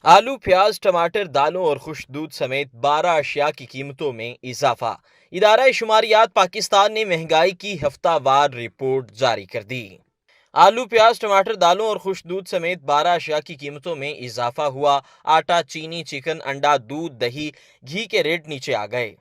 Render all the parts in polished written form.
आलू, प्याज, टमाटर, दालों और खुश्क दूध समेत 12 अशिया की कीमतों में इजाफा। इदारा शुमारियात पाकिस्तान ने महंगाई की हफ्तावार रिपोर्ट जारी कर दी। आलू, प्याज, टमाटर, दालों और खुश्क दूध समेत 12 अशिया की कीमतों में इजाफा हुआ। आटा, चीनी, चिकन, अंडा, दूध, दही, घी के रेट नीचे आ गए।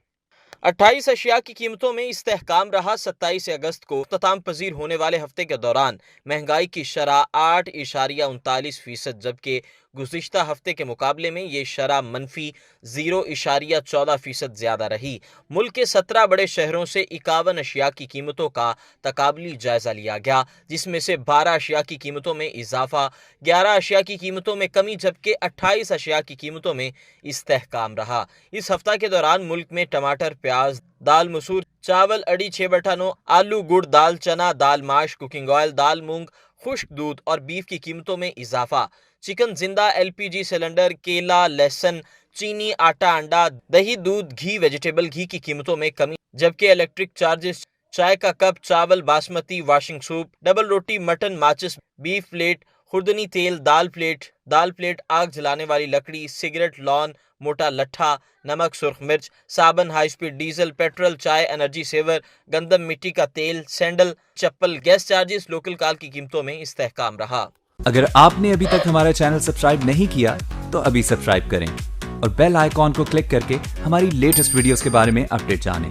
28 अशिया की कीमतों में इस्तेहकाम रहा। 27 अगस्त को इख्तिताम पजीर होने वाले हफ्ते के दौरान महंगाई की शरह 8.39%, जबकि गुज़िश्ता हफ्ते के मुकाबले में ये शरह मनफी 0.14% ज़्यादा रही। मुल्क के 17 बड़े शहरों से 51 अशिया की कीमतों का तकाबली जायज़ा लिया गया, जिसमें से 12 अशिया की कीमतों में इजाफा, 11 अशिया की कीमतों में कमी, जबकि 28 अशिया की कीमतों में इस्तेहकाम रहा। इस हफ्ता के दौरान मुल्क में टमाटर, प्याज, दाल मसूर, चावल, अड़ी 6/9, आलू, गुड़, दाल चना, दाल माश, कुकिंग ऑयल, दाल मूंग, खुश्क दूध और बीफ की कीमतों में इजाफा। चिकन जिंदा, LPG सिलेंडर, केला, लहसुन, चीनी, आटा, अंडा, दही, दूध, घी, वेजिटेबल घी की कीमतों में कमी, जबकि इलेक्ट्रिक चार्जेस, चाय का कप, चावल बासमती, वॉशिंग सूप, डबल रोटी, मटन, माचिस, बीफ प्लेट, खुर्दनी तेल, दाल प्लेट, आग जलाने वाली लकड़ी, सिगरेट, लॉन, मोटा लट्ठा, नमक, सुर्ख मिर्च, साबन, हाई स्पीड डीजल, पेट्रोल, चाय, एनर्जी सेवर, गंदम, मिट्टी का तेल, सैंडल, चप्पल, गैस चार्जेस, लोकल कॉल की कीमतों में इस्तेहकाम रहा। अगर आपने अभी तक हमारा चैनल सब्सक्राइब नहीं किया तो अभी सब्सक्राइब करें और बेल आइकॉन को क्लिक करके हमारी लेटेस्ट वीडियोस के बारे में अपडेट जानें।